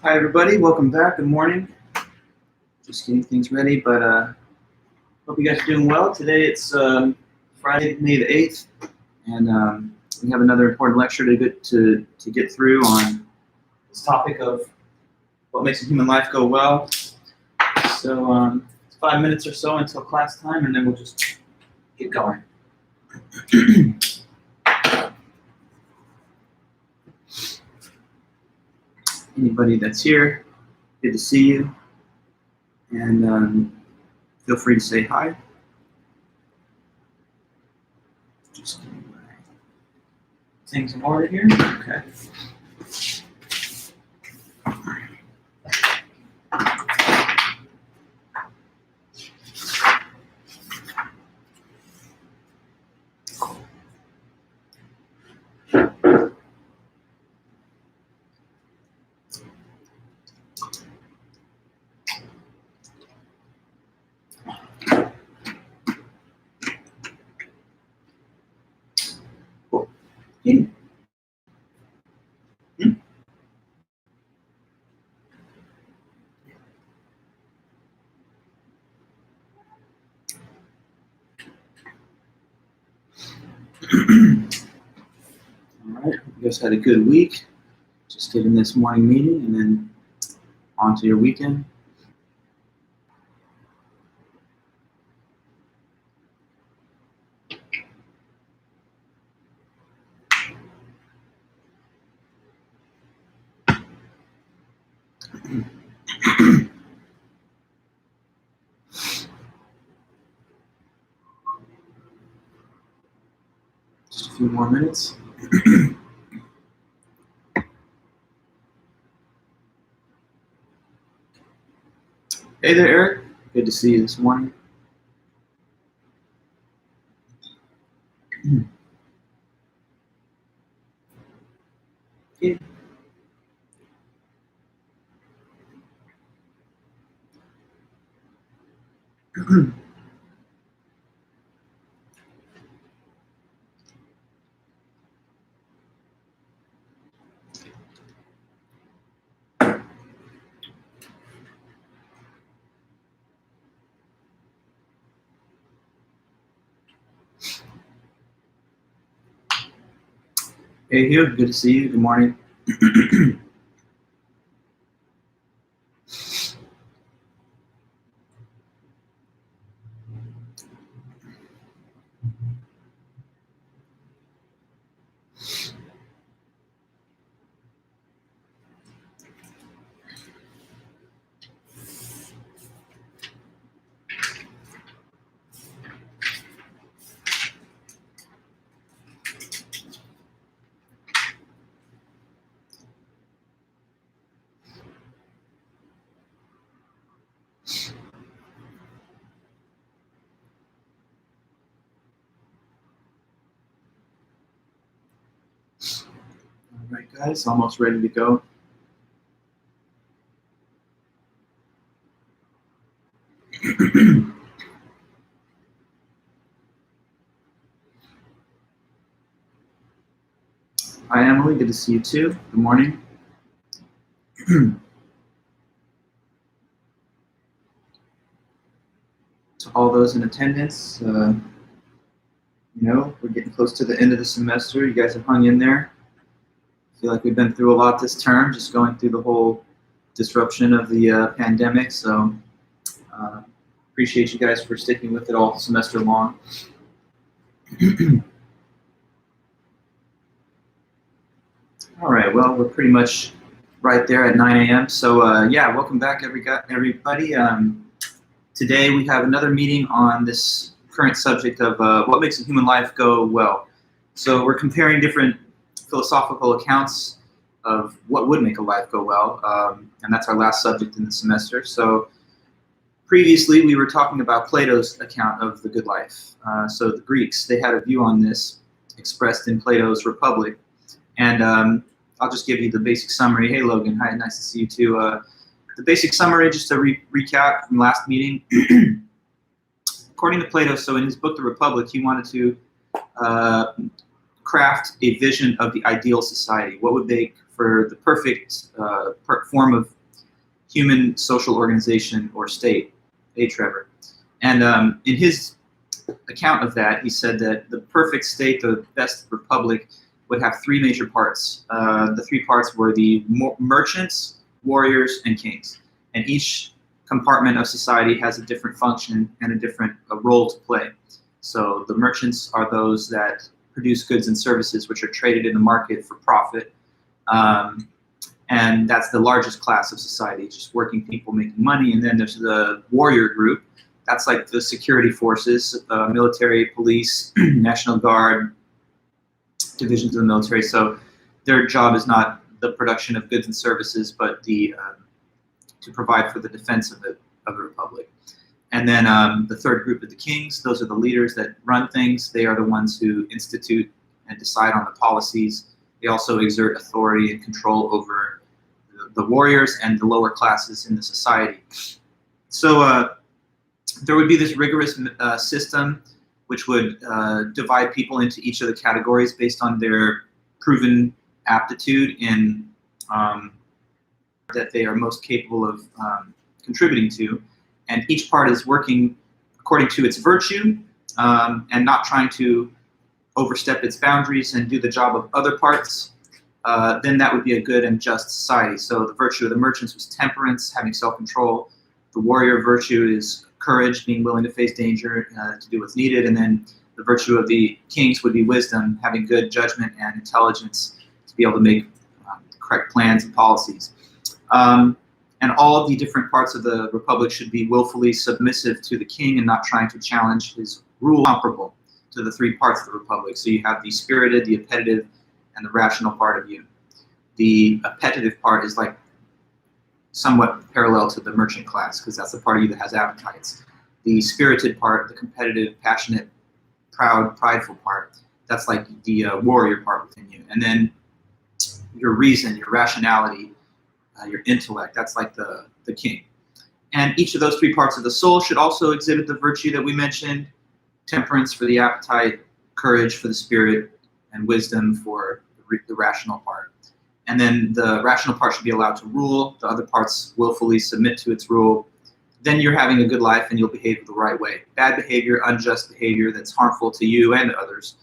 Hi everybody, welcome back. Good morning. Just getting things ready, but hope you guys are doing well. Today it's Friday, May the 8th, and we have another important lecture to get through on this topic of what makes a human life go well. So it's 5 minutes or so until class time, and then we'll just get going. Anybody that's here, good to see you, and feel free to say hi. Just getting my things in order here. Okay. Cool. All right, you guys had a good week. Just getting this morning meeting and then on to your weekend. Just a few more minutes. Hey there, Eric. Good to see you this morning. Yeah. Hey, Hugh. Good to see you. Good morning. All right, guys, almost ready to go. Hi, Emily. Good to see you too. Good morning. To all those in attendance, you know, we're getting close to the end of the semester. You guys have hung in there. I feel like we've been through a lot this term, just going through the whole disruption of the pandemic. So appreciate you guys for sticking with it all semester long. All right, well, we're pretty much right there at 9 a.m. So yeah, welcome back, everybody. Today we have another meeting on this current subject of what makes a human life go well. So we're comparing different philosophical accounts of what would make a life go well, and that's our last subject in the semester. So previously we were talking about Plato's account of the good life. So the Greeks, they had a view on this expressed in Plato's Republic. And I'll just give you the basic summary. Hey, Logan. Hi, nice to see you too. The basic summary, just to recap from last meeting. According to Plato, so in his book, The Republic, he wanted to craft a vision of the ideal society. What would make for the perfect form of human social organization or state. Hey, Trevor. And in his account of that, he said that the perfect state, the best republic, would have three major parts. The three parts were the merchants, warriors, and kings. And each compartment of society has a different function and a different role to play. So the merchants are those that produce goods and services which are traded in the market for profit. And that's the largest class of society, just working people making money. And then there's the warrior group. That's like the security forces, military, police, National Guard, divisions of the military. So their job is not the production of goods and services, but to provide for the defense of the republic. And then the third group of the kings, those are the leaders that run things. They are the ones who institute and decide on the policies. They also exert authority and control over the warriors and the lower classes in the society. So there would be this rigorous system which would divide people into each of the categories based on their proven aptitude in that they are most capable of contributing to. And each part is working according to its virtue and not trying to overstep its boundaries and do the job of other parts. Then that would be a good and just society. So the virtue of the merchants was temperance, having self-control. The warrior virtue is courage, being willing to face danger to do what's needed. And then the virtue of the kings would be wisdom, having good judgment and intelligence to be able to make correct plans and policies. And all of the different parts of the republic should be willfully submissive to the king and not trying to challenge his rule, comparable to the three parts of the republic. So you have the spirited, the appetitive, and the rational part of you. The appetitive part is like somewhat parallel to the merchant class, because that's the part of you that has appetites. The spirited part, the competitive, passionate, proud, prideful part, that's like the warrior part within you. And then your reason, your rationality, your intellect, that's like the king. And each of those three parts of the soul should also exhibit the virtue that we mentioned: temperance for the appetite, courage for the spirit, and wisdom for the rational part. And then the rational part should be allowed to rule, the other parts willfully submit to its rule. Then you're having a good life and you'll behave the right way. Bad behavior, unjust behavior that's harmful to you and others,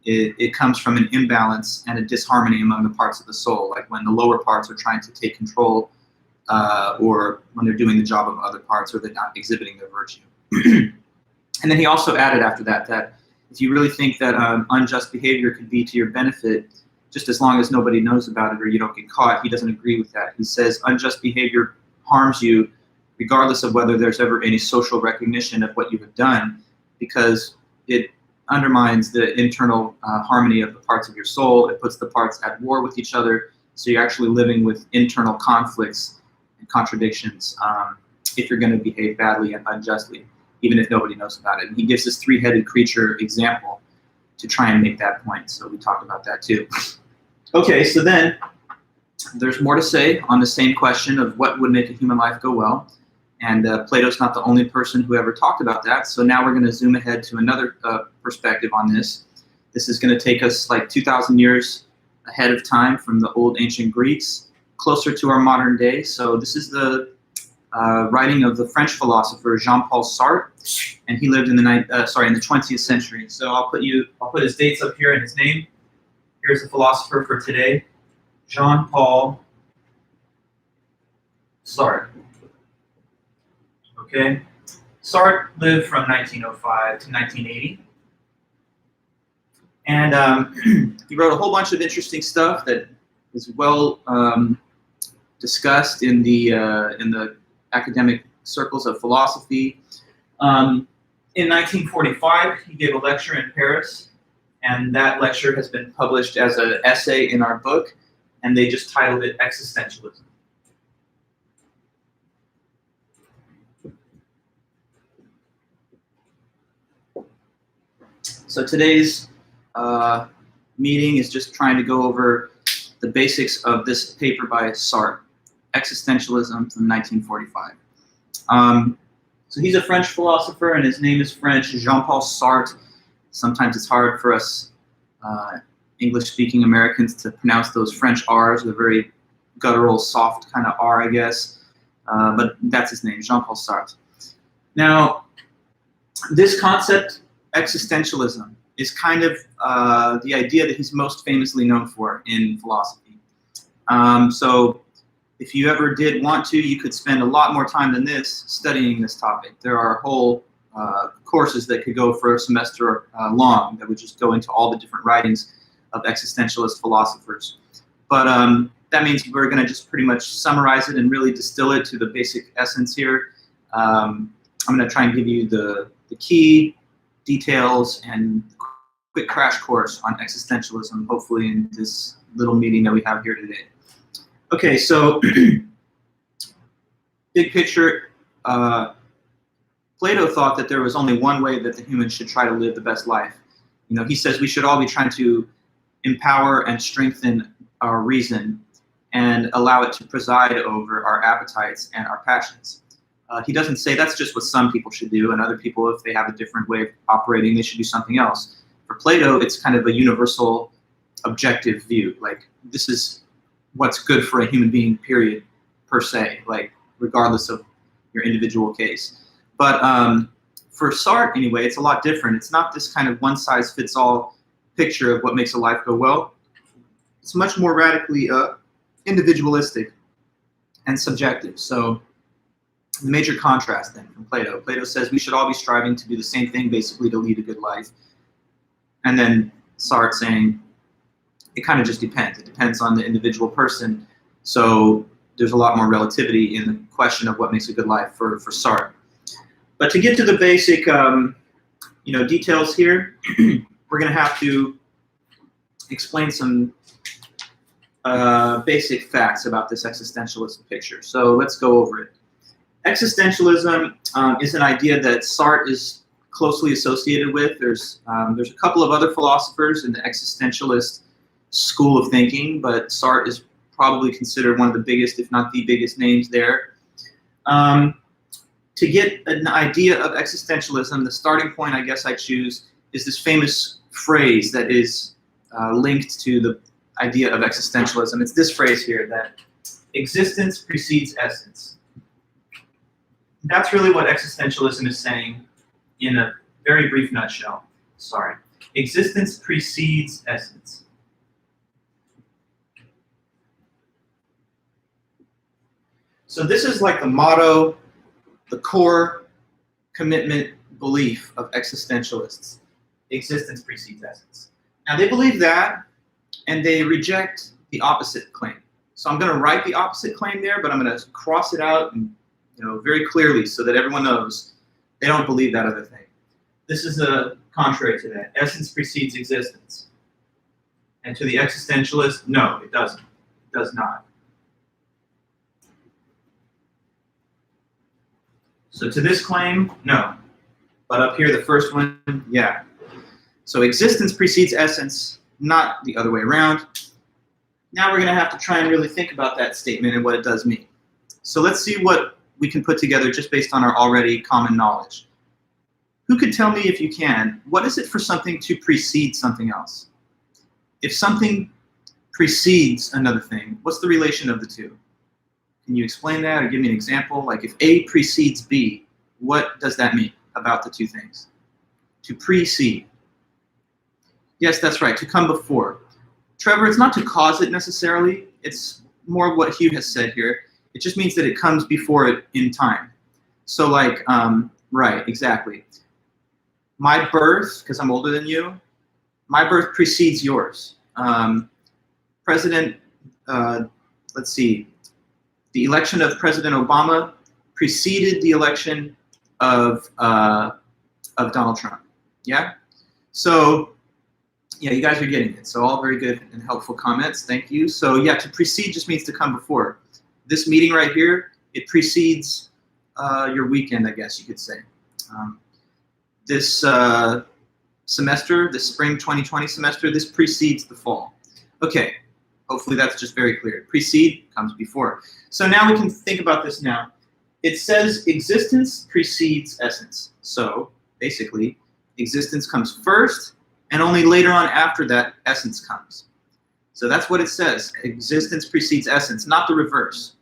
it comes from an imbalance and a disharmony among the parts of the soul, like when the lower parts are trying to take control or when they're doing the job of other parts, or they're not exhibiting their virtue. And then he also added after that, that if you really think that unjust behavior could be to your benefit, just as long as nobody knows about it or you don't get caught, he doesn't agree with that. He says unjust behavior harms you regardless of whether there's ever any social recognition of what you have done, because it undermines the internal harmony of the parts of your soul. It puts the parts at war with each other, so you're actually living with internal conflicts and contradictions if you're going to behave badly and unjustly, even if nobody knows about it. And he gives this three-headed creature example to try and make that point, so we talked about that too. Okay, so then there's more to say on the same question of what would make a human life go well. And Plato's not the only person who ever talked about that. So now we're going to zoom ahead to another perspective on this. This is going to take us like 2,000 years ahead of time from the old ancient Greeks, closer to our modern day. So this is the writing of the French philosopher Jean-Paul Sartre, and he lived in the 20th century. So I'll put his dates up here and his name. Here's the philosopher for today, Jean-Paul Sartre. Okay, Sartre lived from 1905 to 1980, and he wrote a whole bunch of interesting stuff that is well discussed in the academic circles of philosophy. In 1945, he gave a lecture in Paris, and that lecture has been published as an essay in our book, and they just titled it Existentialism. So today's meeting is just trying to go over the basics of this paper by Sartre, Existentialism from 1945. So he's a French philosopher, and his name is French, Jean-Paul Sartre. Sometimes it's hard for us English-speaking Americans to pronounce those French R's, the very guttural, soft kind of R, I guess. but that's his name, Jean-Paul Sartre. Now, this concept, existentialism, is kind of the idea that he's most famously known for in philosophy. So if you ever did want to, you could spend a lot more time than this studying this topic. There are whole courses that could go for a semester long that would just go into all the different writings of existentialist philosophers. But that means we're going to just pretty much summarize it and really distill it to the basic essence here. I'm going to try and give you the key details and quick crash course on existentialism, hopefully in this little meeting that we have here today. Okay, so big picture, Plato thought that there was only one way that the human should try to live the best life. You know, he says we should all be trying to empower and strengthen our reason and allow it to preside over our appetites and our passions. He doesn't say that's just what some people should do, and other people, if they have a different way of operating, they should do something else. For Plato, it's kind of a universal objective view. Like, this is what's good for a human being, period, per se, like, regardless of your individual case. But for Sartre, anyway, it's a lot different. It's not this kind of one-size-fits-all picture of what makes a life go well. It's much more radically individualistic and subjective. So the major contrast then from Plato. Plato says we should all be striving to do the same thing, basically, to lead a good life. And then Sartre saying it kind of just depends. It depends on the individual person. So there's a lot more relativity in the question of what makes a good life for Sartre. But to get to the basic details here, we're going to have to explain some basic facts about this existentialist picture. So let's go over it. Existentialism is an idea that Sartre is closely associated with. There's a couple of other philosophers in the existentialist school of thinking, but Sartre is probably considered one of the biggest, if not the biggest, names there. To get an idea of existentialism, the starting point I guess I choose is this famous phrase that is linked to the idea of existentialism. It's this phrase here, that existence precedes essence. That's really what existentialism is saying in a very brief nutshell. Sorry. Existence precedes essence. So this is like the motto, the core commitment belief of existentialists. Existence precedes essence. Now they believe that, and they reject the opposite claim. So I'm going to write the opposite claim there, but I'm going to cross it out and, very clearly so that everyone knows they don't believe that other thing. This is contrary to that. Essence precedes existence. And to the existentialist, no, it doesn't. It does not. So to this claim, no. But up here, the first one, yeah. So existence precedes essence, not the other way around. Now we're going to have to try and really think about that statement and what it does mean. So let's see what we can put together just based on our already common knowledge. Who could tell me, if you can, what is it for something to precede something else? If something precedes another thing, what's the relation of the two? Can you explain that or give me an example? Like if A precedes B, what does that mean about the two things? To precede. Yes, that's right, to come before. Trevor, it's not to cause it necessarily. It's more what Hugh has said here. It just means that it comes before it in time. So like, right, exactly. My birth, because I'm older than you, my birth precedes yours. Let's see, the election of President Obama preceded the election of Donald Trump. Yeah? So, yeah, you guys are getting it. So all very good and helpful comments. Thank you. So yeah, to precede just means to come before. This meeting right here, it precedes your weekend, I guess you could say. This semester, the spring 2020 semester, this precedes the fall. Okay, hopefully that's just very clear. Precede comes before. So now we can think about this now. It says existence precedes essence. So basically, existence comes first, and only later on after that, essence comes. So that's what it says. Existence precedes essence, not the reverse.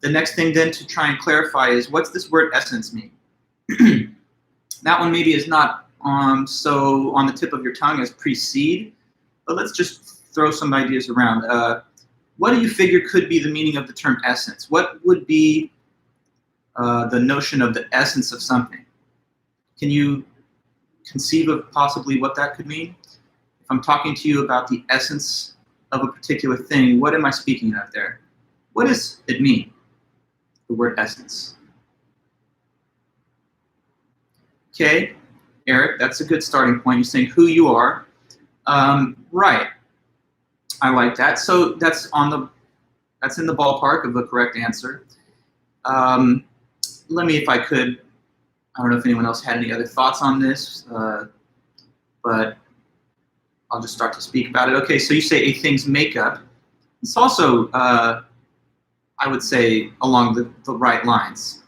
The next thing then to try and clarify is, what's this word essence mean? That one maybe is not so on the tip of your tongue as precede, but let's just throw some ideas around. What do you figure could be the meaning of the term essence? What would be the notion of the essence of something? Can you conceive of possibly what that could mean? If I'm talking to you about the essence of a particular thing, what am I speaking of there? What does it mean, the word essence? Okay, Eric, that's a good starting point. You're saying who you are. Right, I like that. So that's in the ballpark of the correct answer. Let me, if I could, I don't know if anyone else had any other thoughts on this, but I'll just start to speak about it. Okay, so you say a thing's makeup. It's also, I would say, along the right lines.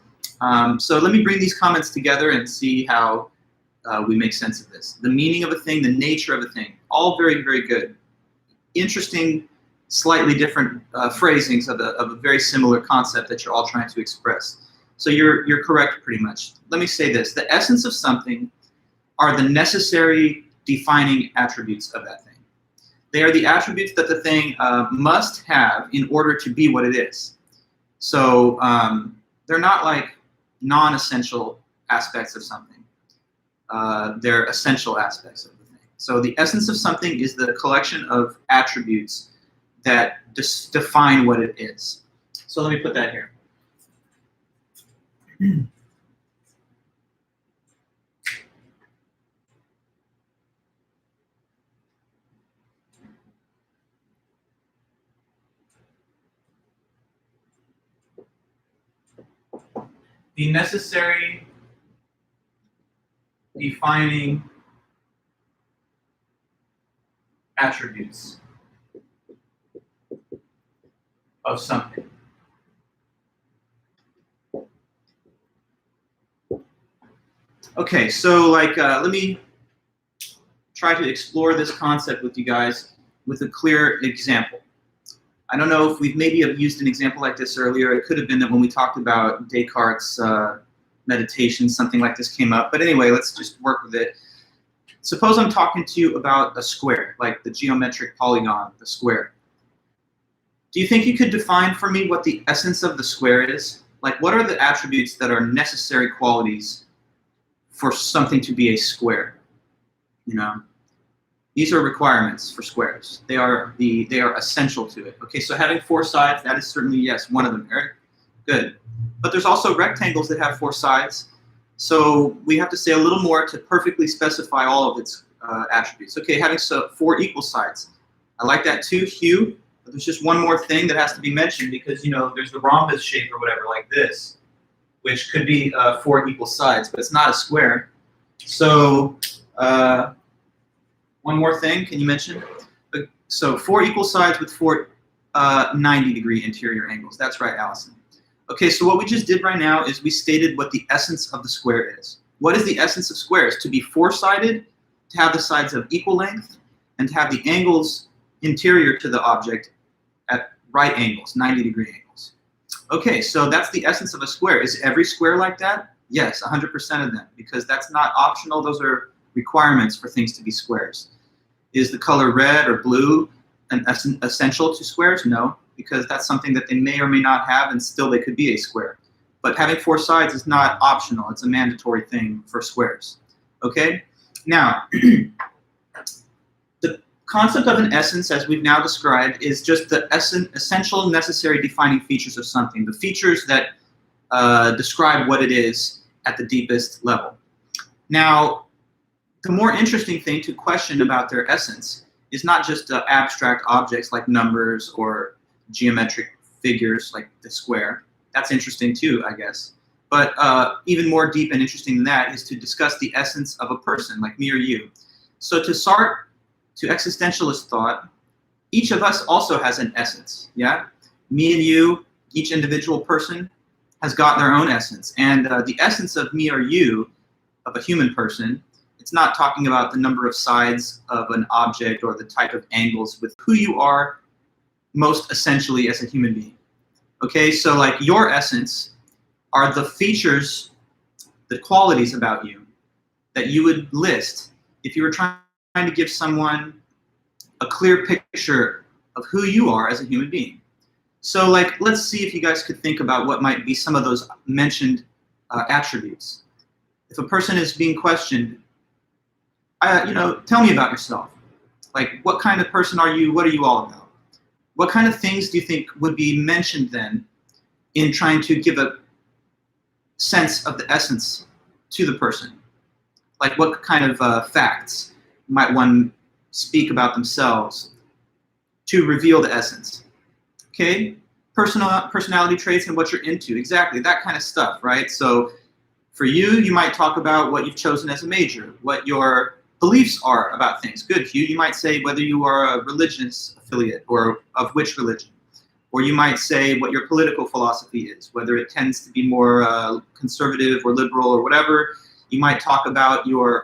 So let me bring these comments together and see how we make sense of this. The meaning of a thing, the nature of a thing, all very, very good. Interesting, slightly different phrasings of a very similar concept that you're all trying to express. So you're correct pretty much. Let me say this. The essence of something are the necessary defining attributes of that thing. They are the attributes that the thing must have in order to be what it is. So they're not like non-essential aspects of something. They're essential aspects of the thing. So the essence of something is the collection of attributes that define what it is. So let me put that here. The necessary defining attributes of something. Okay, so let me try to explore this concept with you guys with a clear example. I don't know if we've maybe have used an example like this earlier. It could have been that when we talked about Descartes' meditation, something like this came up. But anyway, let's just work with it. Suppose I'm talking to you about a square, like the geometric polygon, the square. Do you think you could define for me what the essence of the square is? Like, what are the attributes that are necessary qualities for something to be a square? You know, these are requirements for squares. They are essential to it. Okay, so having four sides, that is certainly, yes, one of them, Eric. Good. But there's also rectangles that have four sides. So we have to say a little more to perfectly specify all of its attributes. Okay, having four equal sides. I like that too, Hugh. But there's just one more thing that has to be mentioned because, you know, there's the rhombus shape or whatever like this, which could be four equal sides, but it's not a square. So one more thing, can you mention? So four equal sides with four 90-degree interior angles. That's right, Allison. Okay, so what we just did right now is we stated what the essence of the square is. What is the essence of squares? To be four-sided, to have the sides of equal length, and to have the angles interior to the object at right angles, 90-degree angles. Okay, so that's the essence of a square. Is every square like that? Yes, 100% of them, because that's not optional. Those are requirements for things to be squares. Is the color red or blue an essential to squares? No, because that's something that they may or may not have, and still they could be a square. But having four sides is not optional. It's a mandatory thing for squares. Okay? Now, the concept of an essence, as we've now described, is just the essential, necessary defining features of something, the features that describe what it is at the deepest level. Now, the more interesting thing to question about their essence is not just abstract objects like numbers or geometric figures like the square. That's interesting too, I guess. But even more deep and interesting than that is to discuss the essence of a person like me or you. So to start to existentialist thought, each of us also has an essence, yeah? Me and you, each individual person has got their own essence. And the essence of me or you, of a human person, it's not talking about the number of sides of an object or the type of angles with who you are most essentially as a human being. Okay, so like your essence are the features, the qualities about you that you would list if you were trying to give someone a clear picture of who you are as a human being. So like, let's see if you guys could think about what might be some of those mentioned attributes. If a person is being questioned, tell me about yourself. Like, what kind of person are you? What are you all about? What kind of things do you think would be mentioned then in trying to give a sense of the essence to the person? Like, what kind of facts might one speak about themselves to reveal the essence? Okay, personality traits and what you're into, exactly, that kind of stuff, right? So for you, you might talk about what you've chosen as a major, what your beliefs are about things. Good, you might say whether you are a religious affiliate or of which religion. Or you might say what your political philosophy is, whether it tends to be more conservative or liberal or whatever. You might talk about your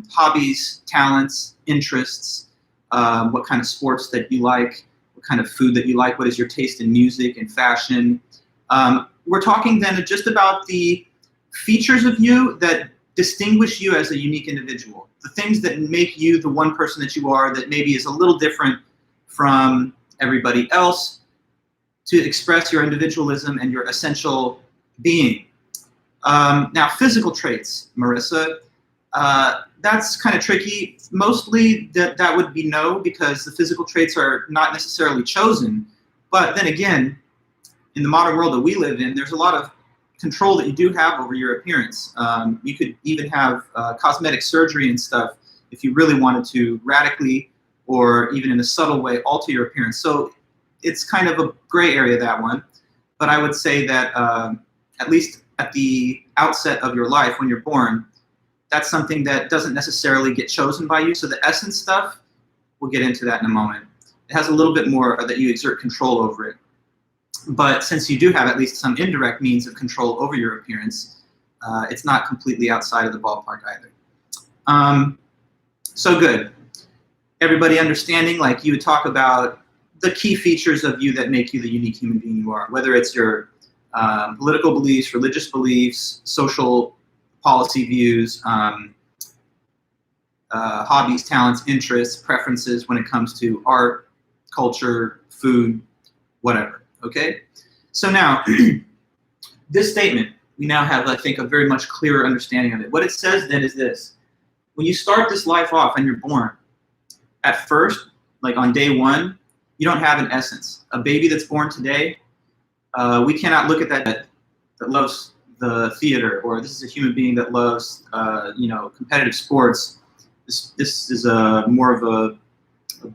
hobbies, talents, interests, what kind of sports that you like, what kind of food that you like, what is your taste in music and fashion. We're talking then just about the features of you that distinguish you as a unique individual, the things that make you the one person that you are that maybe is a little different from everybody else, to express your individualism and your essential being. Now, physical traits, Marissa, that's kind of tricky. Mostly that would be no, because the physical traits are not necessarily chosen. But then again, in the modern world that we live in, there's a lot of control that you do have over your appearance. You could even have cosmetic surgery and stuff if you really wanted to radically or even in a subtle way alter your appearance. So it's kind of a gray area, that one. But I would say that at least at the outset of your life when you're born, that's something that doesn't necessarily get chosen by you. So the essence stuff, we'll get into that in a moment. It has a little bit more that you exert control over it. But since you do have at least some indirect means of control over your appearance, it's not completely outside of the ballpark either. So good. Everybody understanding, like you would talk about the key features of you that make you the unique human being you are, whether it's your political beliefs, religious beliefs, social policy views, hobbies, talents, interests, preferences when it comes to art, culture, food, whatever, okay? So now, this statement, we now have, I think, a very much clearer understanding of it. What it says then is this: when you start this life off and you're born, at first, like on day one, you don't have an essence. A baby that's born today, we cannot look at that loves the theater, or this is a human being that loves competitive sports. This is more of a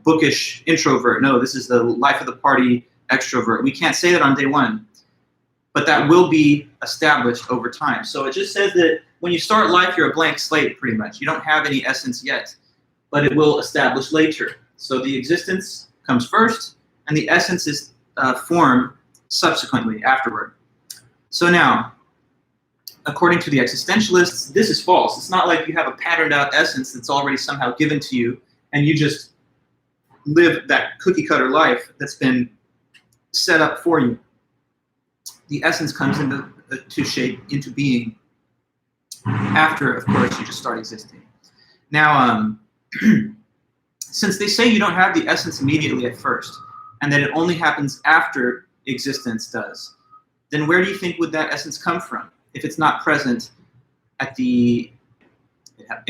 bookish introvert. No, this is the life of the party extrovert. We can't say that on day one, but that will be established over time. So it just says that when you start life, you're a blank slate pretty much. You don't have any essence yet, but it will establish later. So the existence comes first, and the essence is formed subsequently afterward. So now, according to the existentialists, this is false. It's not like you have a patterned out essence that's already somehow given to you, and you just live that cookie cutter life that's been set up for you. The essence comes into shape, into being, after, of course, you just start existing. Now, since they say you don't have the essence immediately at first, and that it only happens after existence does, then where do you think would that essence come from? If it's not present at it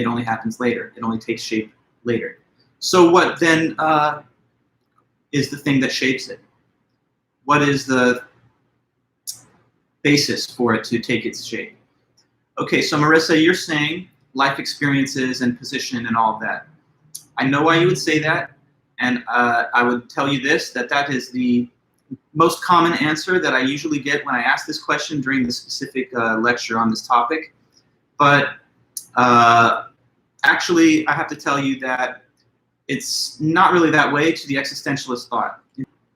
only happens later. It only takes shape later. So what then is the thing that shapes it? What is the basis for it to take its shape? Okay, so Marissa, you're saying life experiences and position and all of that. I know why you would say that, and I would tell you this, that is the most common answer that I usually get when I ask this question during the specific lecture on this topic. But actually, I have to tell you that it's not really that way to the existentialist thought,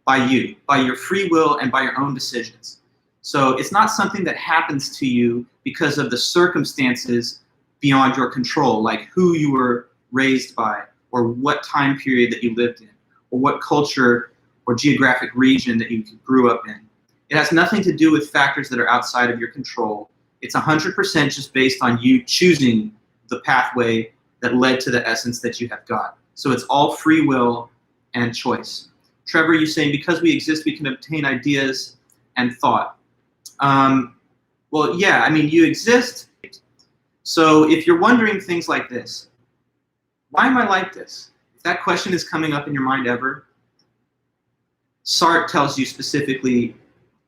by you, by your free will and by your own decisions. So it's not something that happens to you because of the circumstances beyond your control, like who you were raised by, or what time period that you lived in, or what culture or geographic region that you grew up in. It has nothing to do with factors that are outside of your control. It's 100% just based on you choosing the pathway that led to the essence that you have got. So it's all free will and choice. Trevor, you saying because we exist, we can obtain ideas and thought. Well, yeah, I mean, you exist. So if you're wondering things like this, why am I like this? If that question is coming up in your mind ever, Sartre tells you specifically,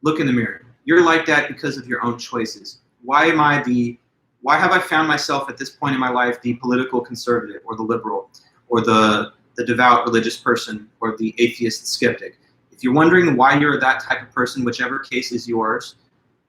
look in the mirror. You're like that because of your own choices. Why have I found myself at this point in my life the political conservative or the liberal or the devout religious person or the atheist skeptic? If you're wondering why you're that type of person, whichever case is yours,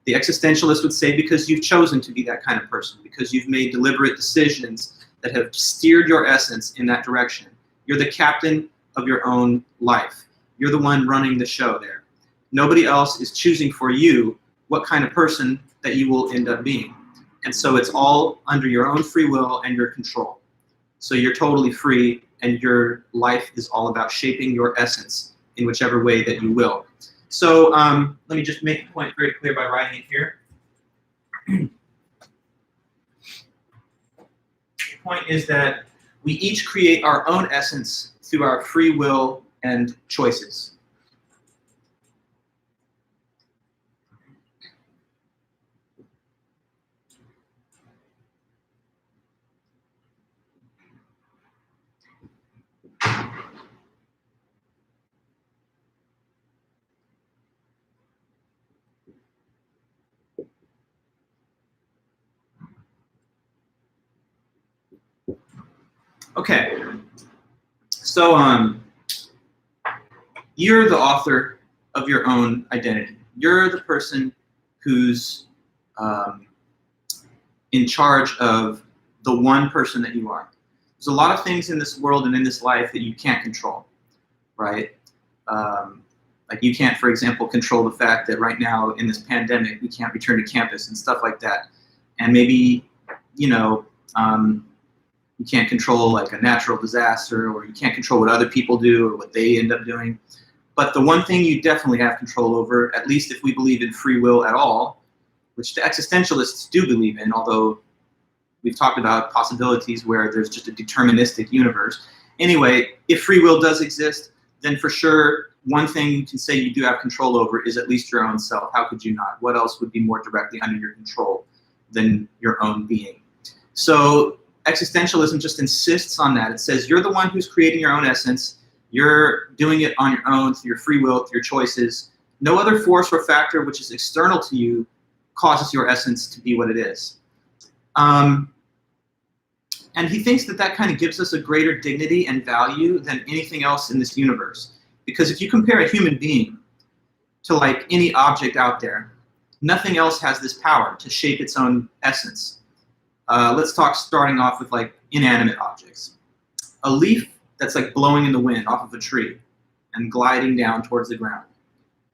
the existentialist would say because you've chosen to be that kind of person, because you've made deliberate decisions that have steered your essence in that direction. You're the captain of your own life. You're the one running the show there. Nobody else is choosing for you what kind of person that you will end up being. And so it's all under your own free will and your control. So you're totally free, and your life is all about shaping your essence in whichever way that you will. So let me just make the point very clear by writing it here. The point is that we each create our own essence through our free will and choices. Okay, so you're the author of your own identity. You're the person who's in charge of the one person that you are. There's a lot of things in this world and in this life that you can't control, right? Like you can't, for example, control the fact that right now in this pandemic, we can't return to campus and stuff like that. And maybe, you know, you can't control like a natural disaster, or you can't control what other people do or what they end up doing. But the one thing you definitely have control over, at least if we believe in free will at all, which the existentialists do believe in, although we've talked about possibilities where there's just a deterministic universe. Anyway, if free will does exist, then for sure, one thing you can say you do have control over is at least your own self. How could you not? What else would be more directly under your control than your own being? So existentialism just insists on that. It says you're the one who's creating your own essence. You're doing it on your own through your free will, through your choices. No other force or factor which is external to you causes your essence to be what it is. And he thinks that that kind of gives us a greater dignity and value than anything else in this universe. Because if you compare a human being to like any object out there, nothing else has this power to shape its own essence. Let's talk starting off with like inanimate objects. A leaf that's like blowing in the wind off of a tree and gliding down towards the ground.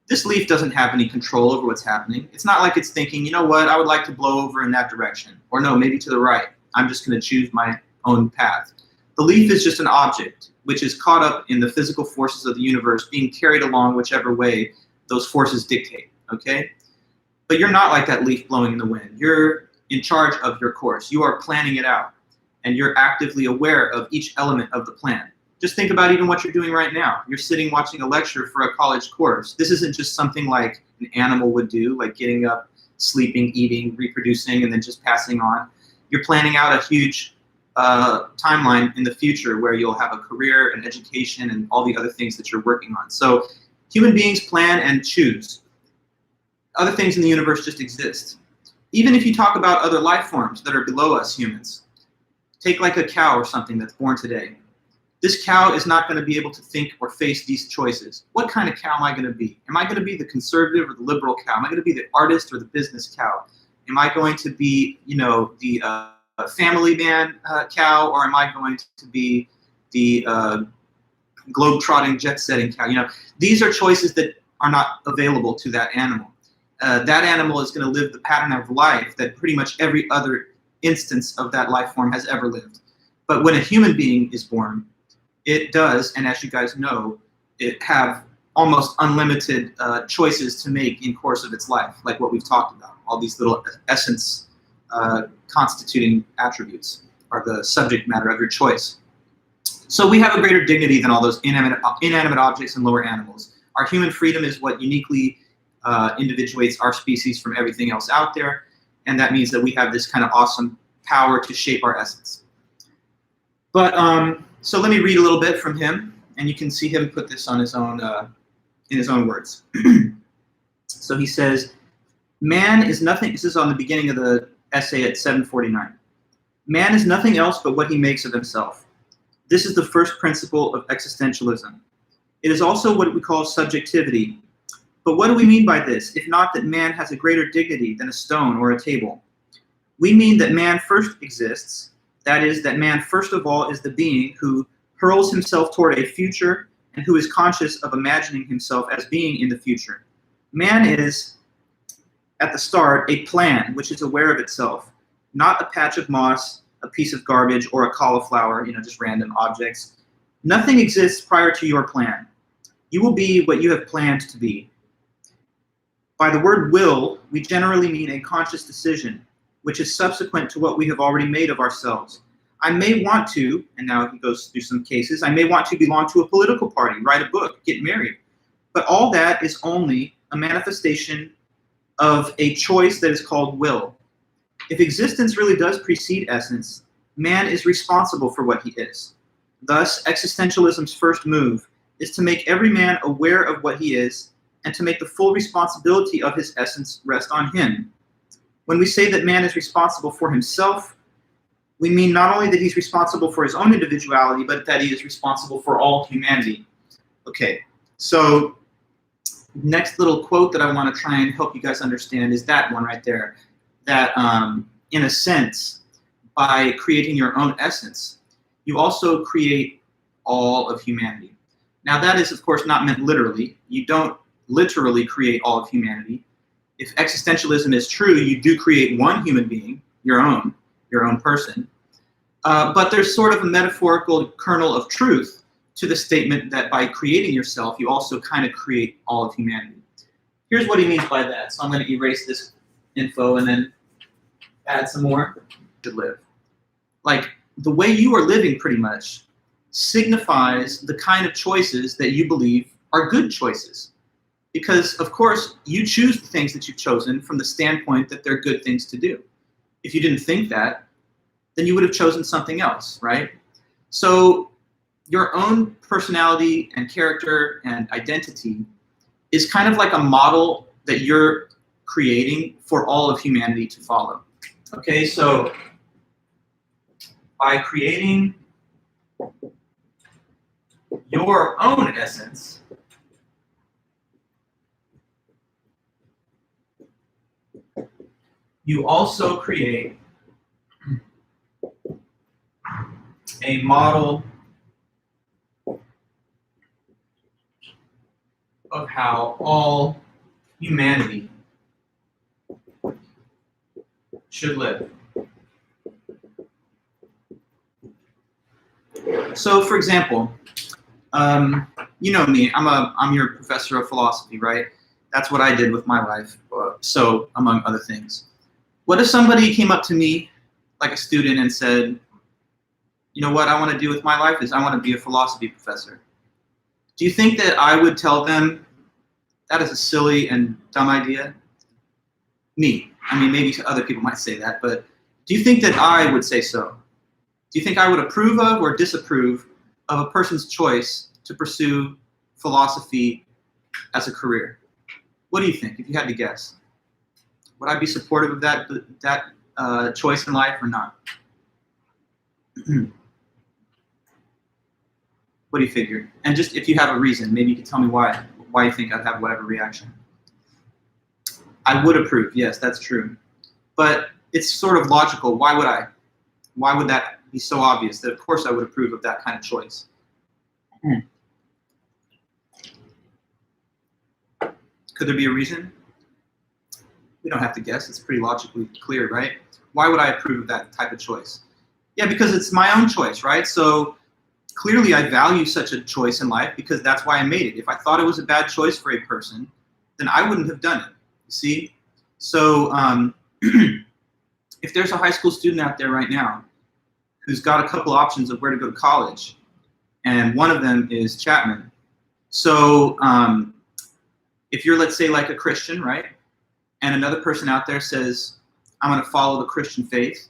This leaf doesn't have any control over what's happening. It's not like it's thinking, you know what, I would like to blow over in that direction. Or no, maybe to the right. I'm just going to choose my own path. The leaf is just an object which is caught up in the physical forces of the universe, being carried along whichever way those forces dictate, okay? But you're not like that leaf blowing in the wind. You're in charge of your course. You are planning it out, and you're actively aware of each element of the plan. Just think about even what you're doing right now. You're sitting watching a lecture for a college course. This isn't just something like an animal would do, like getting up, sleeping, eating, reproducing, and then just passing on. You're planning out a huge timeline in the future where you'll have a career and education and all the other things that you're working on. So human beings plan and choose. Other things in the universe just exist. Even if you talk about other life forms that are below us humans, take like a cow or something that's born today. This cow is not going to be able to think or face these choices. What kind of cow am I going to be? Am I going to be the conservative or the liberal cow? Am I going to be the artist or the business cow? Am I going to be, you know, the family man cow, or am I going to be the globe-trotting, jet-setting cow? You know, these are choices that are not available to that animal. That animal is going to live the pattern of life that pretty much every other instance of that life form has ever lived. But when a human being is born, it does, and as you guys know, it have almost unlimited choices to make in course of its life, like what we've talked about. All these little essence constituting attributes are the subject matter of your choice. So we have a greater dignity than all those inanimate objects and lower animals. Our human freedom is what uniquely individuates our species from everything else out there, and that means that we have this kind of awesome power to shape our essence. But so let me read a little bit from him, and you can see him put this on his own in his own words. So he says, man is nothing, this is on the beginning of the essay at 749. Man is nothing else but what he makes of himself. This is the first principle of existentialism. It is also what we call subjectivity. But what do we mean by this, if not that man has a greater dignity than a stone or a table? We mean that man first exists, that is, that man first of all is the being who hurls himself toward a future and who is conscious of imagining himself as being in the future. Man is, at the start, a plan which is aware of itself, not a patch of moss, a piece of garbage, or a cauliflower, just random objects. Nothing exists prior to your plan. You will be what you have planned to be. By the word will, we generally mean a conscious decision, which is subsequent to what we have already made of ourselves. I may want to, and now he goes through some cases, I may want to belong to a political party, write a book, get married. But all that is only a manifestation of a choice that is called will. If existence really does precede essence, man is responsible for what he is. Thus, existentialism's first move is to make every man aware of what he is and to make the full responsibility of his essence rest on him. When we say that man is responsible for himself, we mean not only that he's responsible for his own individuality, but that he is responsible for all humanity. Okay, so next little quote that I want to try and help you guys understand is that one right there. That, in a sense, by creating your own essence, you also create all of humanity. Now that is, of course, not meant literally. You don't literally create all of humanity. If existentialism is true, you do create one human being, your own person. But there's sort of a metaphorical kernel of truth to the statement that by creating yourself, you also kind of create all of humanity. Here's what he means by that. So I'm going to erase this info and then add some more to live. Like, the way you are living pretty much signifies the kind of choices that you believe are good choices. Because, of course, you choose the things that you've chosen from the standpoint that they're good things to do. If you didn't think that, then you would have chosen something else, right? So your own personality and character and identity is kind of like a model that you're creating for all of humanity to follow. Okay, so by creating your own essence, you also create a model of how all humanity should live. So, for example, you know me, I'm your professor of philosophy, right? That's what I did with my life, so among other things. What if somebody came up to me, like a student, and said, you know what I want to do with my life is I want to be a philosophy professor. Do you think that I would tell them that is a silly and dumb idea? Me. I mean, maybe other people might say that, but do you think that I would say so? Do you think I would approve of or disapprove of a person's choice to pursue philosophy as a career? What do you think, if you had to guess? Would I be supportive of that choice in life or not? What do you figure? And just if you have a reason, maybe you could tell me why you think I'd have whatever reaction. I would approve, yes, that's true. But it's sort of logical. Why would I? Why would that be so obvious that of course I would approve of that kind of choice? Could there be a reason? We don't have to guess. It's pretty logically clear, right? Why would I approve of that type of choice? Yeah, because it's my own choice, right? So clearly I value such a choice in life because that's why I made it. If I thought it was a bad choice for a person, then I wouldn't have done it. You see? So if there's a high school student out there right now who's got a couple options of where to go to college, and one of them is Chapman. So if you're, let's say, like a Christian, right, and another person out there says, I'm going to follow the Christian faith,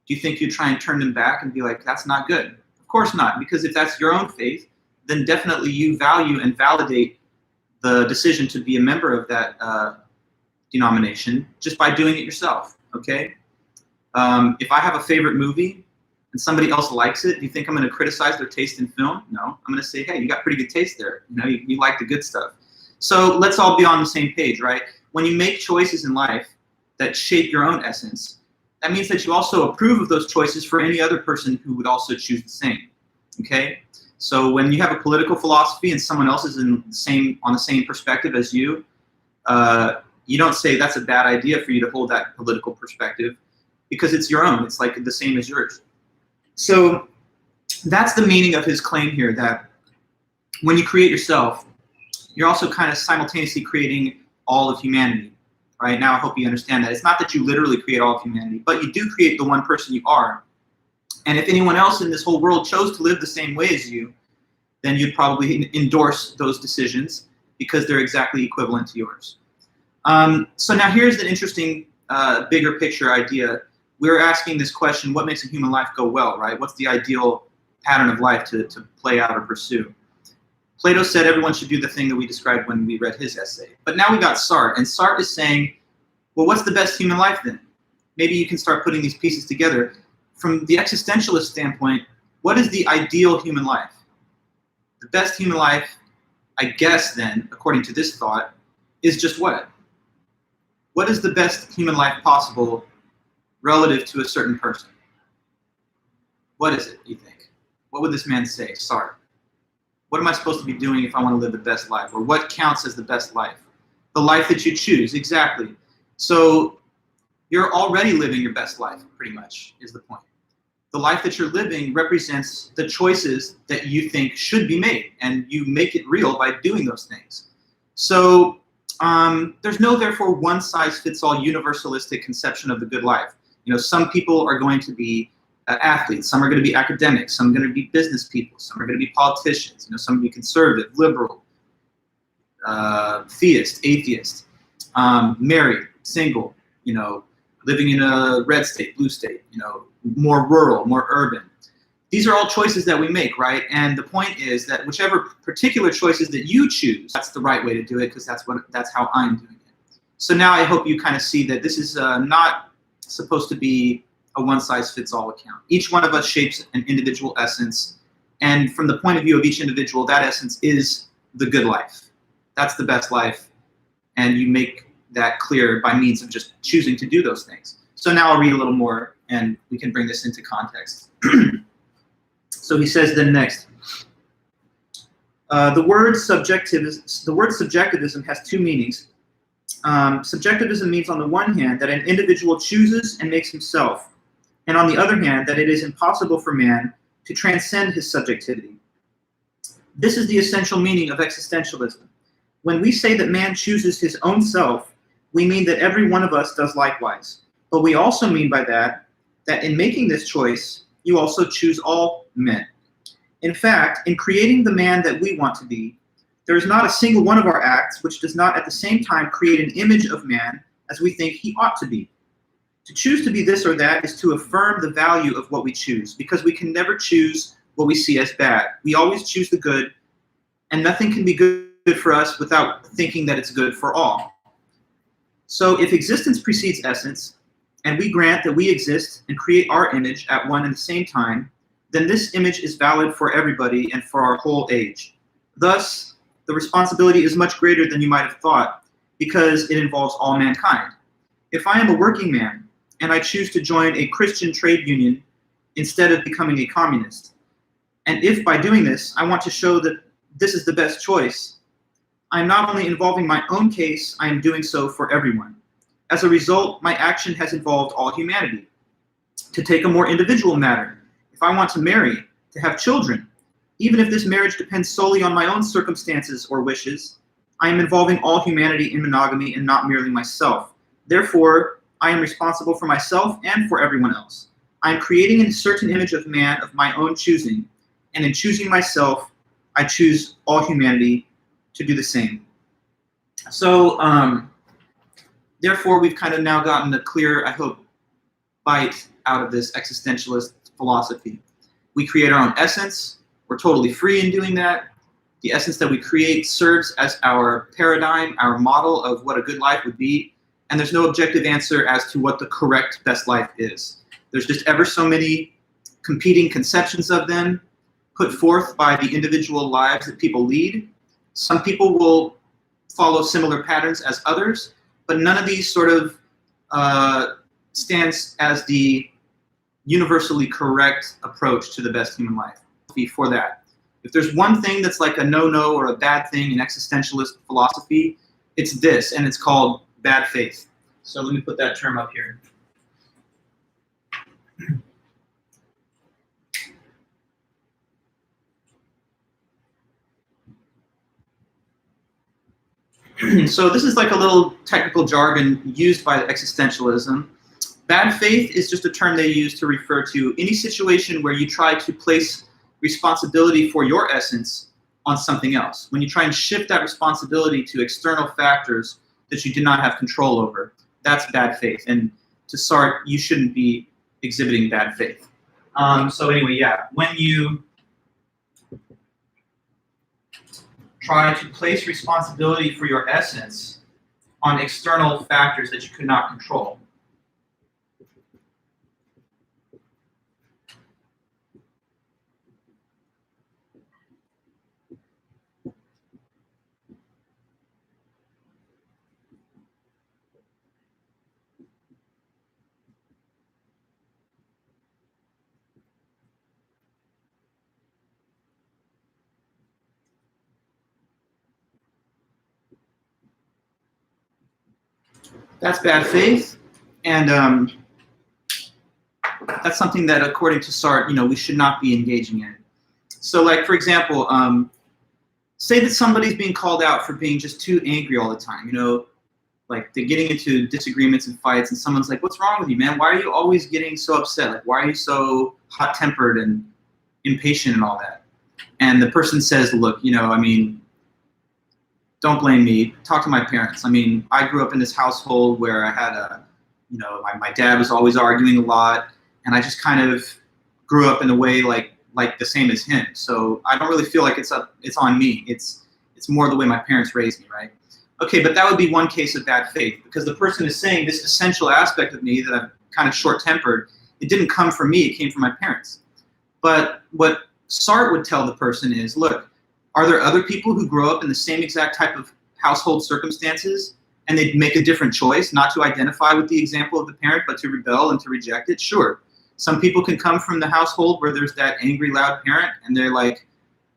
do you think you'd try and turn them back and be like, that's not good? Of course not, because if that's your own faith, then definitely you value and validate the decision to be a member of that denomination just by doing it yourself, okay? If I have a favorite movie and somebody else likes it, do you think I'm going to criticize their taste in film? No, I'm going to say, hey, you got pretty good taste there. You know, you like the good stuff. So let's all be on the same page, right? When you make choices in life that shape your own essence, that means that you also approve of those choices for any other person who would also choose the same, okay? So when you have a political philosophy and someone else is on the same perspective as you, you don't say that's a bad idea for you to hold that political perspective because it's your own. It's like the same as yours. So that's the meaning of his claim here, that when you create yourself, you're also kind of simultaneously creating all of humanity. Right now, I hope you understand that. It's not that you literally create all of humanity, but you do create the one person you are. And if anyone else in this whole world chose to live the same way as you, then you'd probably endorse those decisions because they're exactly equivalent to yours. So now here's an interesting bigger picture idea. We're asking this question, what makes a human life go well, right? What's the ideal pattern of life to play out or pursue? Plato said everyone should do the thing that we described when we read his essay. But now we got Sartre, and Sartre is saying, well, what's the best human life then? Maybe you can start putting these pieces together. From the existentialist standpoint, what is the ideal human life? The best human life, I guess then, according to this thought, is just what? What is the best human life possible relative to a certain person? What is it, you think? What would this man say, Sartre? What am I supposed to be doing if I want to live the best life? Or what counts as the best life? The life that you choose, exactly. So you're already living your best life, pretty much, is the point. The life that you're living represents the choices that you think should be made, and you make it real by doing those things. So there's no, therefore, one-size-fits-all universalistic conception of the good life. You know, some people are going to be athletes, some are going to be academics, some are going to be business people, some are going to be politicians, you know, some will be conservative, liberal, theist, atheist, married, single, you know, living in a red state, blue state, you know, more rural, more urban. These are all choices that we make, right? And the point is that whichever particular choices that you choose, that's the right way to do it because that's how I'm doing it. So now I hope you kind of see that this is not supposed to be a one-size-fits-all account. Each one of us shapes an individual essence, and from the point of view of each individual, that essence is the good life. That's the best life, and you make that clear by means of just choosing to do those things. So now I'll read a little more, and we can bring this into context. So he says then next, the word subjectivism has two meanings. Subjectivism means on the one hand that an individual chooses and makes himself, and on the other hand, that it is impossible for man to transcend his subjectivity. This is the essential meaning of existentialism. When we say that man chooses his own self, we mean that every one of us does likewise. But we also mean by that in making this choice, you also choose all men. In fact, in creating the man that we want to be, there is not a single one of our acts which does not at the same time create an image of man as we think he ought to be. To choose to be this or that is to affirm the value of what we choose, because we can never choose what we see as bad. We always choose the good, and nothing can be good for us without thinking that it's good for all. So if existence precedes essence, and we grant that we exist and create our image at one and the same time, then this image is valid for everybody and for our whole age. Thus, the responsibility is much greater than you might have thought, because it involves all mankind. If I am a working man, and I choose to join a Christian trade union instead of becoming a communist, and if by doing this, I want to show that this is the best choice, I am not only involving my own case, I am doing so for everyone. As a result, my action has involved all humanity. To take a more individual matter, if I want to marry, to have children, Even if this marriage depends solely on my own circumstances or wishes, I am involving all humanity in monogamy and not merely myself. Therefore, I am responsible for myself and for everyone else. I am creating a certain image of man of my own choosing, and in choosing myself, I choose all humanity to do the same. So, therefore, we've kind of now gotten a clear, I hope, bite out of this existentialist philosophy. We create our own essence. We're totally free in doing that. The essence that we create serves as our paradigm, our model of what a good life would be, and there's no objective answer as to what the correct best life is. There's just ever so many competing conceptions of them put forth by the individual lives that people lead. Some people will follow similar patterns as others, but none of these sort of stands as the universally correct approach to the best human life. For that, if there's one thing that's like a no-no or a bad thing in existentialist philosophy, it's this, and it's called bad faith. So let me put that term up here. So this is like a little technical jargon used by existentialism. Bad faith is just a term they use to refer to any situation where you try to place responsibility for your essence on something else. When you try and shift that responsibility to external factors that you do not have control over, that's bad faith. And to start, you shouldn't be exhibiting bad faith. So anyway, yeah, when you try to place responsibility for your essence on external factors that you could not control, that's bad faith, and that's something that, according to Sartre, we should not be engaging in. So, like, for example, say that somebody's being called out for being just too angry all the time. Like they're getting into disagreements and fights, and someone's like, "What's wrong with you, man? Why are you always getting so upset? Like, why are you so hot-tempered and impatient and all that?" And the person says, "Look, don't blame me. Talk to my parents. I grew up in this household where I had my dad was always arguing a lot, and I just kind of grew up in a way like the same as him. So I don't really feel like it's on me. It's more the way my parents raised me, right?" Okay, but that would be one case of bad faith, because the person is saying this essential aspect of me that I'm kind of short-tempered, it didn't come from me, it came from my parents. But what Sartre would tell the person is, look, are there other people who grow up in the same exact type of household circumstances and they'd make a different choice, not to identify with the example of the parent, but to rebel and to reject it? Sure. Some people can come from the household where there's that angry, loud parent, and they're like,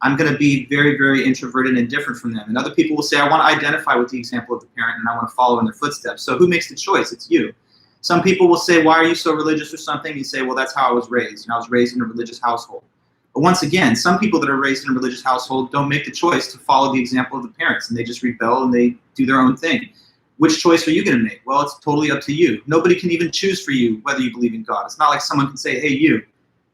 I'm going to be very, very introverted and different from them. And other people will say, I want to identify with the example of the parent and I want to follow in their footsteps. So who makes the choice? It's you. Some people will say, why are you so religious or something? You say, well, that's how I was raised. I was raised in a religious household. But once again, some people that are raised in a religious household don't make the choice to follow the example of the parents, and they just rebel and they do their own thing. Which choice are you going to make? Well, it's totally up to you. Nobody can even choose for you whether you believe in God. It's not like someone can say, hey,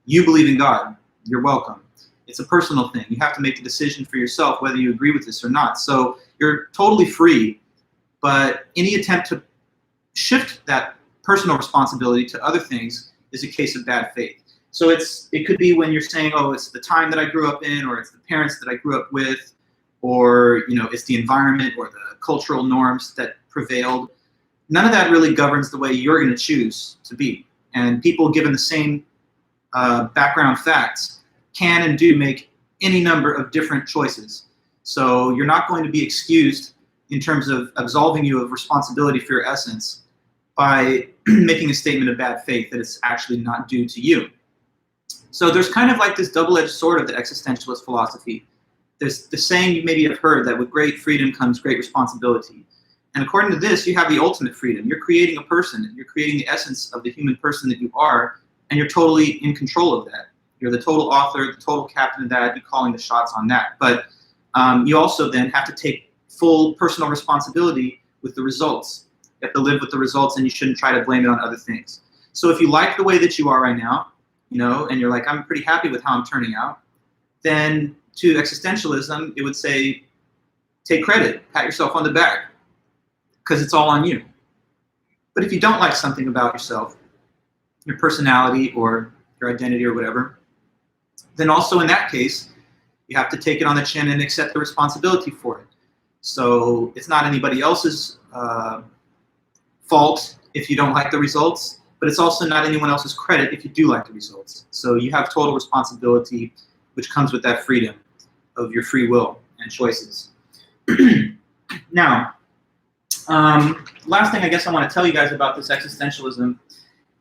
you believe in God. You're welcome. It's a personal thing. You have to make the decision for yourself whether you agree with this or not. So you're totally free, but any attempt to shift that personal responsibility to other things is a case of bad faith. So it could be when you're saying, oh, it's the time that I grew up in, or it's the parents that I grew up with, or it's the environment or the cultural norms that prevailed. None of that really governs the way you're going to choose to be. And people, given the same background facts, can and do make any number of different choices. So you're not going to be excused in terms of absolving you of responsibility for your essence by making a statement of bad faith that it's actually not due to you. So there's kind of like this double-edged sword of the existentialist philosophy. There's the saying you maybe have heard that with great freedom comes great responsibility. And according to this, you have the ultimate freedom. You're creating a person. You're creating the essence of the human person that you are, and you're totally in control of that. You're the total author, the total captain of that. You're calling the shots on that. But you also then have to take full personal responsibility with the results. You have to live with the results, and you shouldn't try to blame it on other things. So if you like the way that you are right now, and you're like, I'm pretty happy with how I'm turning out, then to existentialism, it would say, take credit, pat yourself on the back, because it's all on you. But if you don't like something about yourself, your personality or your identity or whatever, then also in that case, you have to take it on the chin and accept the responsibility for it. So it's not anybody else's fault if you don't like the results, but it's also not anyone else's credit if you do like the results. So you have total responsibility, which comes with that freedom of your free will and choices. Now, last thing I guess I want to tell you guys about this existentialism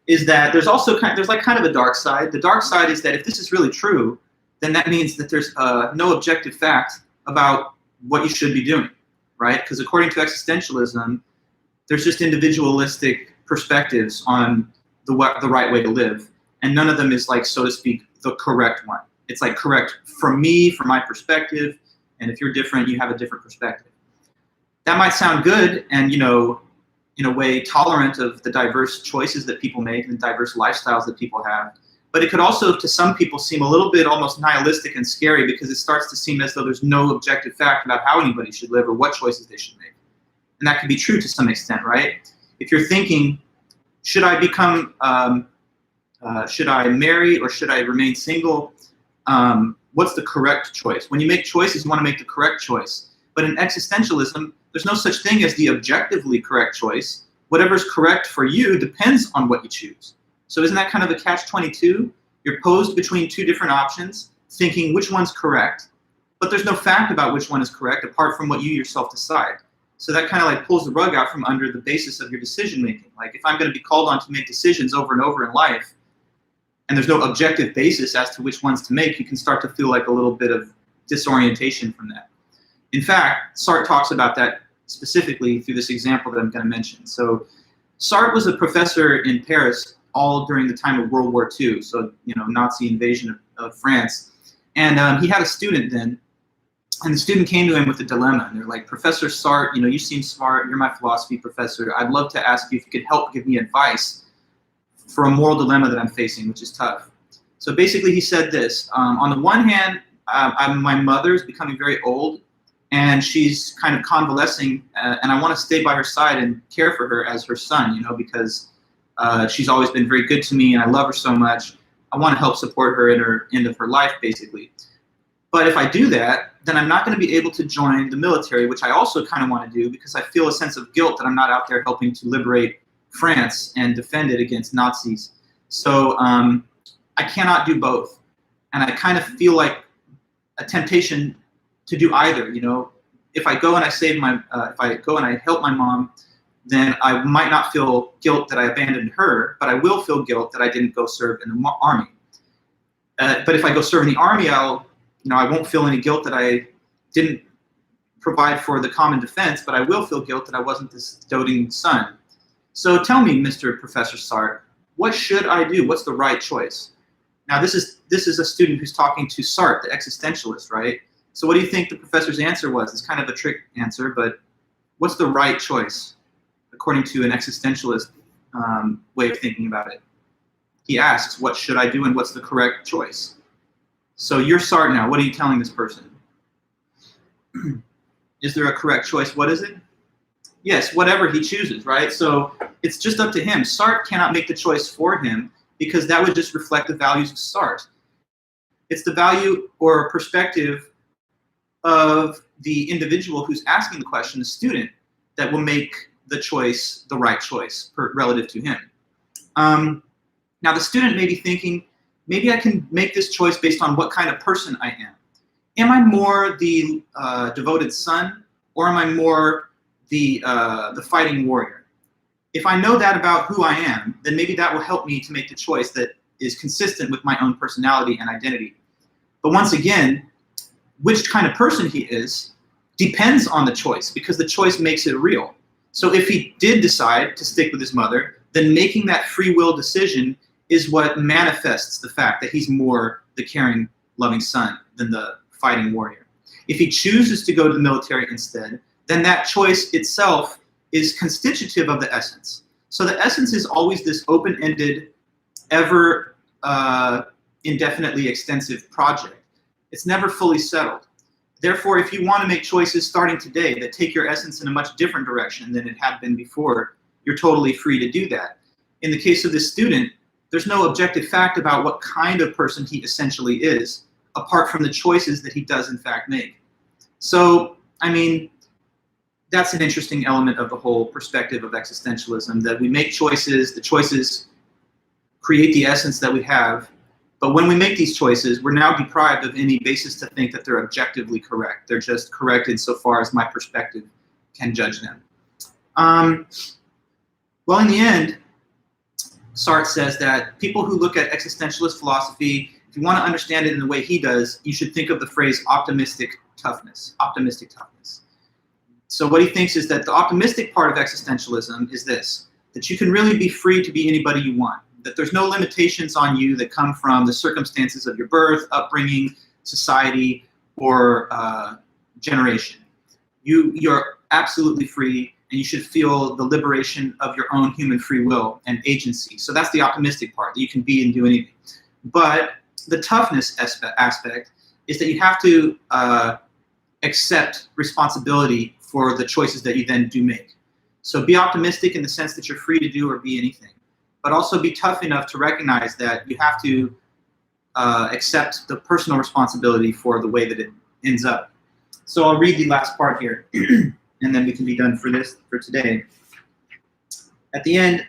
is that there's also kind of a dark side. The dark side is that if this is really true, then that means that there's no objective fact about what you should be doing, right? Because according to existentialism, there's just individualistic perspectives on the right way to live, and none of them is, like, so to speak, the correct one. It's like correct from me, from my perspective, and if you're different, you have a different perspective. That might sound good and, in a way tolerant of the diverse choices that people make and the diverse lifestyles that people have. But it could also, to some people, seem a little bit almost nihilistic and scary, because it starts to seem as though there's no objective fact about how anybody should live or what choices they should make. And that can be true to some extent, right? If you're thinking, should I become, should I marry or should I remain single? What's the correct choice? When you make choices, you want to make the correct choice. But in existentialism, there's no such thing as the objectively correct choice. Whatever's correct for you depends on what you choose. So isn't that kind of a catch-22? You're posed between two different options, thinking which one's correct, but there's no fact about which one is correct apart from what you yourself decide. So that kind of like pulls the rug out from under the basis of your decision-making. Like, if I'm going to be called on to make decisions over and over in life, and there's no objective basis as to which ones to make, you can start to feel like a little bit of disorientation from that. In fact, Sartre talks about that specifically through this example that I'm going to mention. So Sartre was a professor in Paris all during the time of World War II, so, Nazi invasion of France. And he had a student then, and the student came to him with a dilemma. And they're like, Professor Sartre, you seem smart, you're my philosophy professor. I'd love to ask you if you could help give me advice for a moral dilemma that I'm facing, which is tough. So basically he said this, on the one hand, my mother's becoming very old, and she's kind of convalescing, and I want to stay by her side and care for her as her son, because she's always been very good to me and I love her so much. I want to help support her in her end of her life, basically. But if I do that, then I'm not going to be able to join the military, which I also kind of want to do because I feel a sense of guilt that I'm not out there helping to liberate France and defend it against Nazis. So I cannot do both. And I kind of feel like a temptation to do either. If I go and I if I go and I help my mom, then I might not feel guilt that I abandoned her, but I will feel guilt that I didn't go serve in the army. But if I go serve in the army, I won't feel any guilt that I didn't provide for the common defense, but I will feel guilt that I wasn't this doting son. So tell me, Mr. Professor Sartre, what should I do? What's the right choice? Now, this is a student who's talking to Sartre, the existentialist, right? So what do you think the professor's answer was? It's kind of a trick answer, but what's the right choice according to an existentialist way of thinking about it? He asks, what should I do and what's the correct choice? So you're Sartre now. What are you telling this person? Is there a correct choice? What is it? Yes, whatever he chooses, right? So it's just up to him. Sartre cannot make the choice for him because that would just reflect the values of Sartre. It's the value or perspective of the individual who's asking the question, the student, that will make the choice the right choice relative to him. Now the student may be thinking, maybe I can make this choice based on what kind of person I am. Am I more the devoted son, or am I more the fighting warrior? If I know that about who I am, then maybe that will help me to make the choice that is consistent with my own personality and identity. But once again, which kind of person he is depends on the choice, because the choice makes it real. So if he did decide to stick with his mother, then making that free will decision is what manifests the fact that he's more the caring, loving son than the fighting warrior. If he chooses to go to the military instead, then that choice itself is constitutive of the essence. So the essence is always this open-ended, ever indefinitely extensive project. It's never fully settled. Therefore, if you want to make choices starting today that take your essence in a much different direction than it had been before, you're totally free to do that. In the case of this student, there's no objective fact about what kind of person he essentially is, apart from the choices that he does in fact make. So, I mean, that's an interesting element of the whole perspective of existentialism, that we make choices, the choices create the essence that we have, but when we make these choices, we're now deprived of any basis to think that they're objectively correct. They're just correct insofar as my perspective can judge them. Well, in the end, Sartre says that people who look at existentialist philosophy, if you want to understand it in the way he does, you should think of the phrase optimistic toughness, optimistic toughness. So what he thinks is that the optimistic part of existentialism is this, that you can really be free to be anybody you want, that there's no limitations on you that come from the circumstances of your birth, upbringing, society, or generation. You're absolutely free, and you should feel the liberation of your own human free will and agency. So that's the optimistic part, that you can be and do anything. But the toughness aspect is that you have to accept responsibility for the choices that you then do make. So be optimistic in the sense that you're free to do or be anything, but also be tough enough to recognize that you have to accept the personal responsibility for the way that it ends up. So I'll read the last part here, and then we can be done for today. At the end,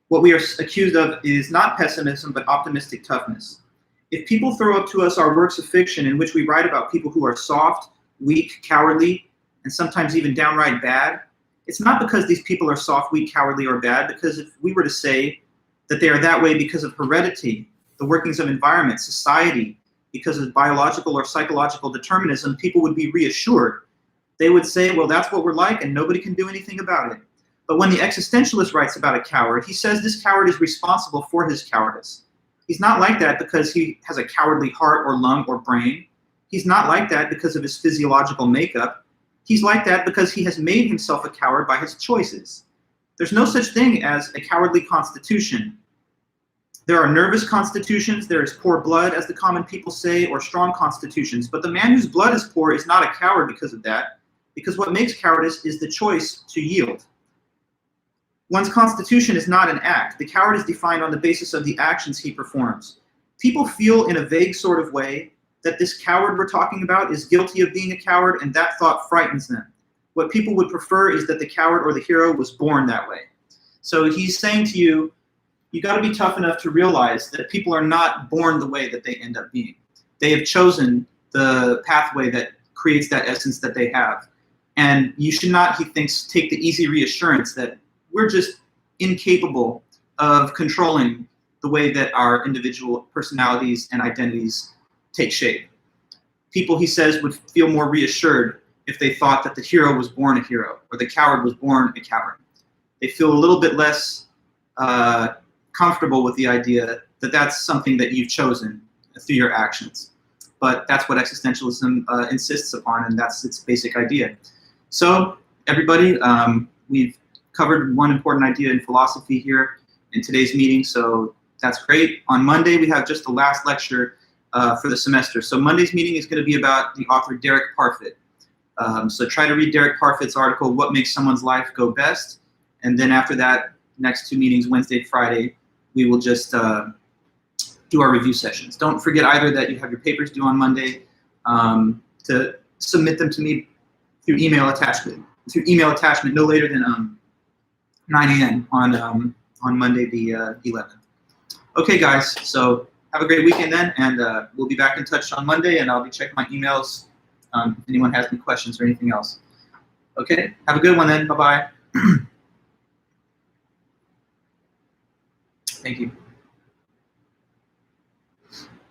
what we are accused of is not pessimism, but optimistic toughness. If people throw up to us our works of fiction in which we write about people who are soft, weak, cowardly, and sometimes even downright bad, it's not because these people are soft, weak, cowardly, or bad, because if we were to say that they are that way because of heredity, the workings of environment, society, because of biological or psychological determinism, people would be reassured. They would say, well, that's what we're like and nobody can do anything about it. But when the existentialist writes about a coward, he says this coward is responsible for his cowardice. He's not like that because he has a cowardly heart or lung or brain. He's not like that because of his physiological makeup. He's like that because he has made himself a coward by his choices. There's no such thing as a cowardly constitution. There are nervous constitutions, there is poor blood, as the common people say, or strong constitutions. But the man whose blood is poor is not a coward because of that, because what makes cowardice is the choice to yield. One's constitution is not an act. The coward is defined on the basis of the actions he performs. People feel in a vague sort of way that this coward we're talking about is guilty of being a coward, and that thought frightens them. What people would prefer is that the coward or the hero was born that way. So he's saying to you, you got to be tough enough to realize that people are not born the way that they end up being. They have chosen the pathway that creates that essence that they have. And you should not, he thinks, take the easy reassurance that we're just incapable of controlling the way that our individual personalities and identities take shape. People, he says, would feel more reassured if they thought that the hero was born a hero or the coward was born a coward. They feel a little bit less comfortable with the idea that that's something that you've chosen through your actions. But that's what existentialism insists upon, and that's its basic idea. So, everybody, we've covered one important idea in philosophy here in today's meeting, so that's great. On Monday, we have just the last lecture for the semester. So Monday's meeting is going to be about the author Derek Parfit. So try to read Derek Parfit's article, What Makes Someone's Life Go Best? And then after that, next 2 meetings, Wednesday, Friday, we will just do our review sessions. Don't forget either that you have your papers due on Monday to submit them to me through email attachment no later than 9 a.m. on Monday the 11th. Okay, guys, so have a great weekend then, and we'll be back in touch on Monday, and I'll be checking my emails if anyone has any questions or anything else. Okay, have a good one then. Bye-bye. Thank you.